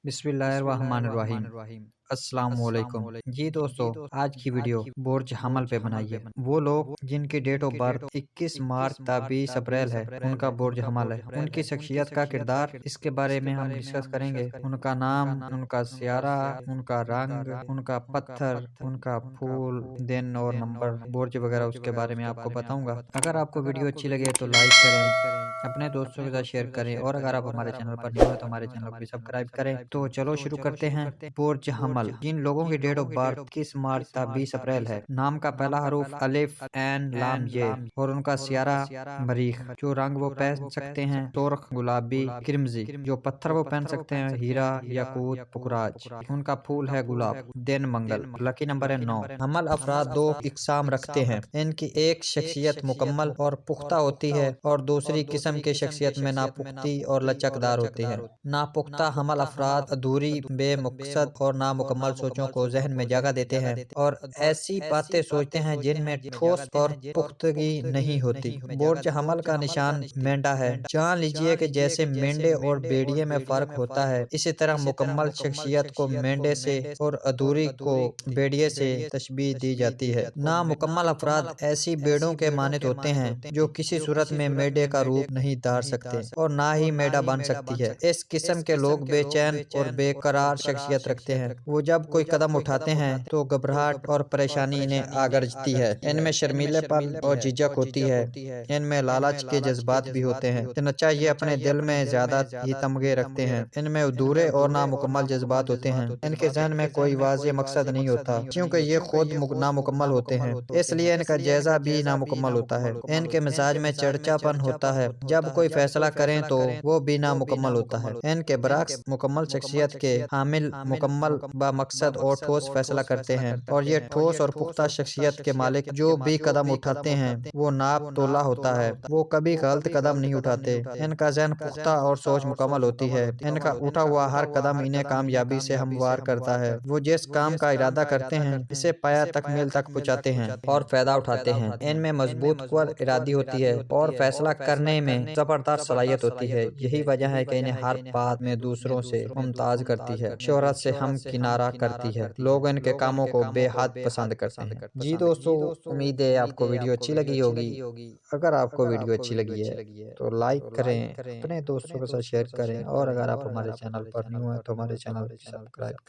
बिस्मिल्लाहिर्रहमानिर्रहीम। अस्सलाम वालेकुम। जी दोस्तों, आज की वीडियो बुर्ज हमल पे बनाई है। वो लोग जिनकी डेट ऑफ बर्थ 21 मार्च ता 20 अप्रैल है, उनका बुर्ज हमल है। उनकी शख्सियत का किरदार, इसके बारे में हम डिस्कस करेंगे। उनका नाम, उनका सियारा, उनका रंग, उनका पत्थर, उनका फूल, दिन और नंबर, बुर्ज वगैरह उसके बारे में आपको बताऊंगा। अगर आपको वीडियो अच्छी लगे तो लाइक करें, अपने दोस्तों के साथ शेयर करें और अगर आप हमारे चैनल पर न्यू है तो हमारे चैनल को भी सब्सक्राइब करें। तो चलो शुरू करते हैं। बुर्ज हमल, जिन लोगों की डेट ऑफ बर्थ 21 मार्च था 20 अप्रैल है, नाम का पहला हरूफ अलिफ एन लाम ये और उनका सियारा मरीख। जो रंग वो पहन सकते हैं सुर्ख, गुलाबी, क्रिमजी। जो पत्थर वो पहन सकते हैं हीरा, याकूत, पुखराज। उनका फूल है गुलाब। दिन मंगल। लकी नंबर है 9। हमल अफराद दो इकसाम रखते हैं। इनकी एक शख्सियत मुकम्मल और पुख्ता होती है और दूसरी किस्म की शख्सियत में नापुख्ती और लचकदार होती है। नापुख्ता हमल अफराद अधूरी, बेमकसद और नामुकम्मल सोचों को जहन में जगह देते हैं और ऐसी बातें सोचते हैं जिनमें ठोस और पुख्तगी नहीं होती। बुर्ज हमल का निशान मेंढा है। जान लीजिए कि जैसे मेंढे और भेड़िए में फर्क होता है, इसी तरह मुकम्मल शख्सियत को मेंढे से और अधूरी को भेड़िए से तशबीह दी जाती है। नामुकम्मल अफराद ऐसी भेड़ों के मानित होते हैं जो किसी सूरत में मेढे का रूप नहीं धार सकते और ना ही मेढा बन सकती है। इस किस्म के लोग बेचैन और बेकरार शख्सियत रखते हैं। वो जब कोई कदम उठाते हैं तो घबराहट और परेशानी इन्हें आगरजती है। इनमें शर्मीलेपन और झिझक होती है। इनमें लालच के जज्बात भी होते हैं। चनाचा ये अपने दिल में ज्यादा ही तमगे रखते हैं। इनमें अधूरे और नामुकम्मल जज्बात होते हैं। इनके जहन में कोई वाज़ेह मकसद नहीं होता क्योंकि ये खुद नामुकम्मल होते हैं, इसलिए इनका जायजा भी नामुकम्मल होता है। इनके मिजाज में चिड़चिड़ापन होता है। जब कोई फैसला करें तो वो भी नामुकम्मल होता है। इनके बरक्स मुकम्मल शख्सियत के हामिल मुकम्मल ब मकसद और ठोस फैसला करते हैं और ये ठोस और पुख्ता शख्सियत के मालिक जो भी कदम उठाते हैं वो नाप तोला होता है। वो कभी गलत कदम नहीं उठाते। इनका जहन पुख्ता और सोच मुकम्मल होती है। इनका उठा हुआ हर कदम इन्हें कामयाबी से हमवार करता है। वो जिस काम का इरादा करते हैं इसे पाया तकमील तक पहुँचाते हैं और फायदा उठाते हैं। इनमें मजबूत क़ुव्वत इरादी होती है और फैसला करने में जबरदस्त सलाहियत होती है। यही वजह है कि इन्हें हर बात में दूसरों से मुमताज करती है, शोहरत से हम किनारा करती है। लोग इनके कामों को बेहद पसंद करते हैं। जी दोस्तों, उम्मीद है आपको वीडियो अच्छी लगी होगी। अगर आपको वीडियो अच्छी लगी है तो लाइक करें, अपने दोस्तों के साथ शेयर करें और अगर आप हमारे चैनल पर न्यू हैं तो हमारे चैनल को सब्सक्राइब करें।